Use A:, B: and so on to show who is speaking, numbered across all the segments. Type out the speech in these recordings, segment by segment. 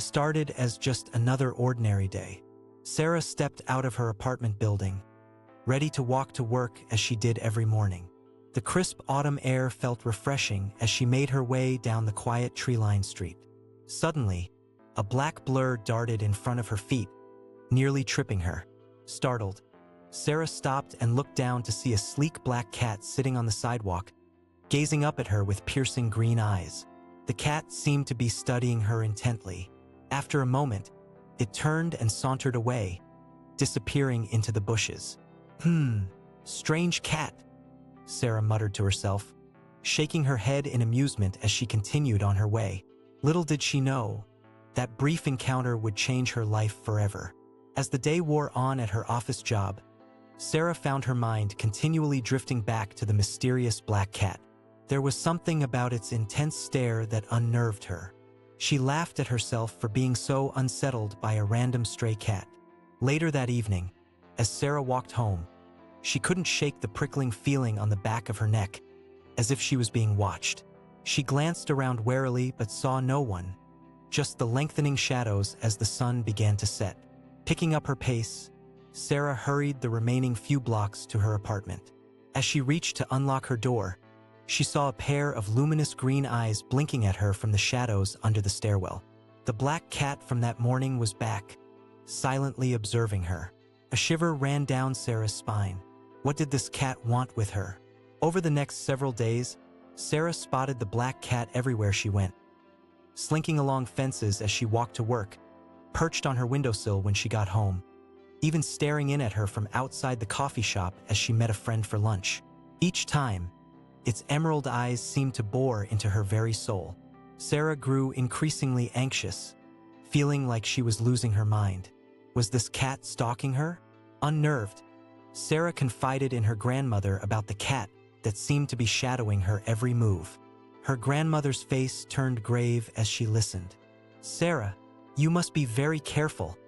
A: started as just another ordinary day. Sarah stepped out of her apartment building, ready to walk to work as she did every morning. The crisp autumn air felt refreshing as she made her way down the quiet tree-lined street. Suddenly, a black blur darted in front of her feet, nearly tripping her. Startled, Sarah stopped and looked down to see a sleek black cat sitting on the sidewalk, gazing up at her with piercing green eyes. The cat seemed to be studying her intently. After a moment, it turned and sauntered away, disappearing into the bushes. Strange cat, Sarah muttered to herself, shaking her head in amusement as she continued on her way. Little did she know, that brief encounter would change her life forever. As the day wore on at her office job, Sarah found her mind continually drifting back to the mysterious black cat. There was something about its intense stare that unnerved her. She laughed at herself for being so unsettled by a random stray cat. Later that evening, as Sarah walked home, she couldn't shake the prickling feeling on the back of her neck, as if she was being watched. She glanced around warily but saw no one, just the lengthening shadows as the sun began to set. Picking up her pace, Sarah hurried the remaining few blocks to her apartment. As she reached to unlock her door, she saw a pair of luminous green eyes blinking at her from the shadows under the stairwell. The black cat from that morning was back, silently observing her. A shiver ran down Sarah's spine. What did this cat want with her? Over the next several days, Sarah spotted the black cat everywhere she went, slinking along fences as she walked to work, perched on her windowsill when she got home, even staring in at her from outside the coffee shop as she met a friend for lunch. Each time, its emerald eyes seemed to bore into her very soul. Sarah grew increasingly anxious, feeling like she was losing her mind. Was this cat stalking her? Unnerved, Sarah confided in her grandmother about the cat that seemed to be shadowing her every move. Her grandmother's face turned grave as she listened. "Sarah, you must be very careful,"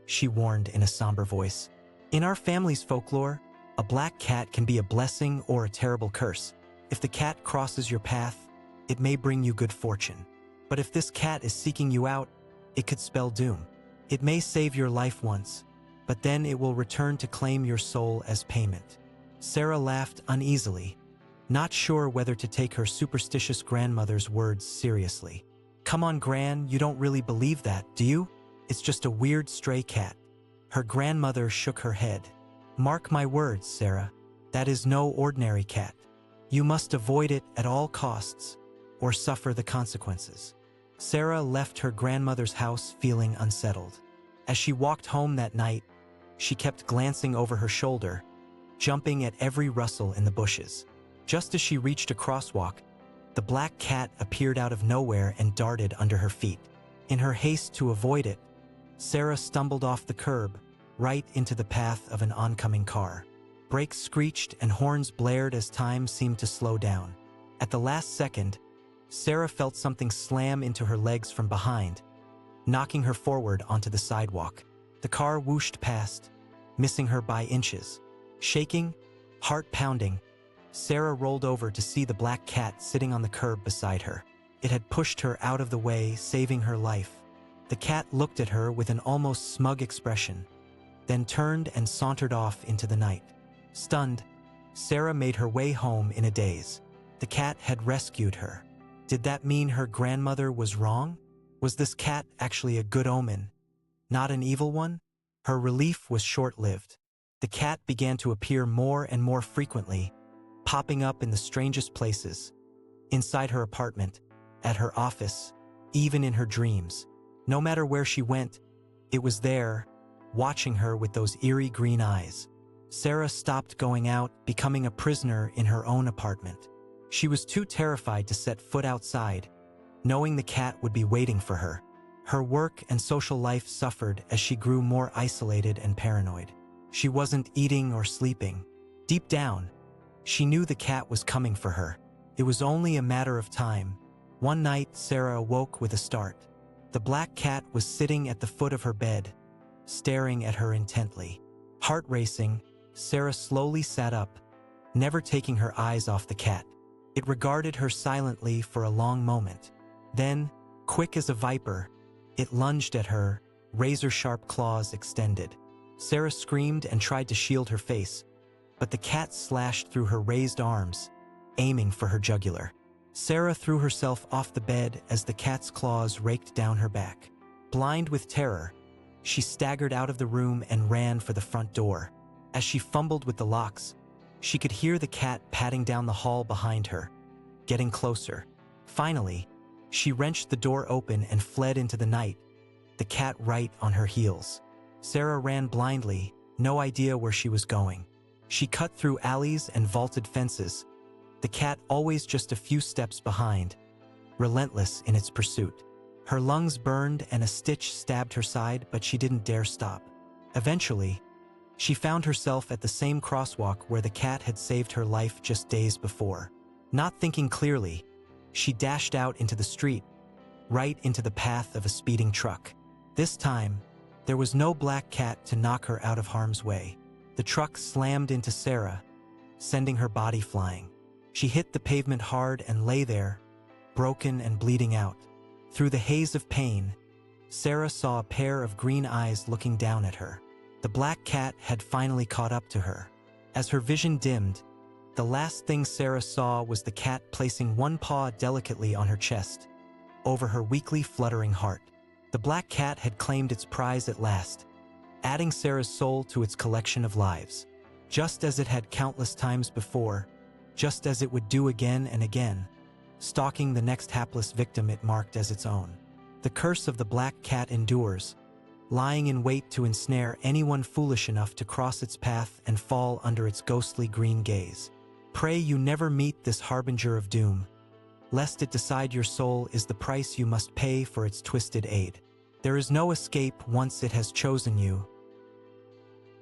A: she warned in a somber voice. "In our family's folklore, a black cat can be a blessing or a terrible curse. If the cat crosses your path, it may bring you good fortune. But if this cat is seeking you out, it could spell doom. It may save your life once, but then it will return to claim your soul as payment." Sarah laughed uneasily, not sure whether to take her superstitious grandmother's words seriously. "Come on, Gran, you don't really believe that, do you? It's just a weird stray cat." Her grandmother shook her head. "Mark my words, Sarah, that is no ordinary cat. You must avoid it at all costs, or suffer the consequences." Sarah left her grandmother's house feeling unsettled. As she walked home that night, she kept glancing over her shoulder, jumping at every rustle in the bushes. Just as she reached a crosswalk, the black cat appeared out of nowhere and darted under her feet. In her haste to avoid it, Sarah stumbled off the curb, right into the path of an oncoming car. Brakes screeched and horns blared as time seemed to slow down. At the last second, Sarah felt something slam into her legs from behind, knocking her forward onto the sidewalk. The car whooshed past, missing her by inches. Shaking, heart pounding, Sarah rolled over to see the black cat sitting on the curb beside her. It had pushed her out of the way, saving her life. The cat looked at her with an almost smug expression, then turned and sauntered off into the night. Stunned, Sarah made her way home in a daze. The cat had rescued her. Did that mean her grandmother was wrong? Was this cat actually a good omen, not an evil one? Her relief was short-lived. The cat began to appear more and more frequently, popping up in the strangest places, inside her apartment, at her office, even in her dreams. No matter where she went, it was there, watching her with those eerie green eyes. Sarah stopped going out, becoming a prisoner in her own apartment. She was too terrified to set foot outside, knowing the cat would be waiting for her. Her work and social life suffered as she grew more isolated and paranoid. She wasn't eating or sleeping. Deep down, she knew the cat was coming for her. It was only a matter of time. One night, Sarah awoke with a start. The black cat was sitting at the foot of her bed, staring at her intently. Heart racing, Sarah slowly sat up, never taking her eyes off the cat. It regarded her silently for a long moment. Then, quick as a viper, It lunged at her, razor-sharp claws extended. Sarah screamed and tried to shield her face, but the cat slashed through her raised arms, aiming for her jugular. Sarah threw herself off the bed as the cat's claws raked down her back. Blind with terror, she staggered out of the room and ran for the front door. As she fumbled with the locks, she could hear the cat padding down the hall behind her, getting closer. Finally, she wrenched the door open and fled into the night, the cat right on her heels. Sarah ran blindly, no idea where she was going. She cut through alleys and vaulted fences, the cat always just a few steps behind, relentless in its pursuit. Her lungs burned and a stitch stabbed her side, but she didn't dare stop. Eventually, she found herself at the same crosswalk where the cat had saved her life just days before. Not thinking clearly, she dashed out into the street, right into the path of a speeding truck. This time, there was no black cat to knock her out of harm's way. The truck slammed into Sarah, sending her body flying. She hit the pavement hard and lay there, broken and bleeding out. Through the haze of pain, Sarah saw a pair of green eyes looking down at her. The black cat had finally caught up to her. As her vision dimmed, the last thing Sarah saw was the cat placing one paw delicately on her chest, over her weakly fluttering heart. The black cat had claimed its prize at last, adding Sarah's soul to its collection of lives. Just as it had countless times before, just as it would do again and again, stalking the next hapless victim it marked as its own. The curse of the black cat endures, lying in wait to ensnare anyone foolish enough to cross its path and fall under its ghostly green gaze. Pray you never meet this harbinger of doom, lest it decide your soul is the price you must pay for its twisted aid. There is no escape once it has chosen you,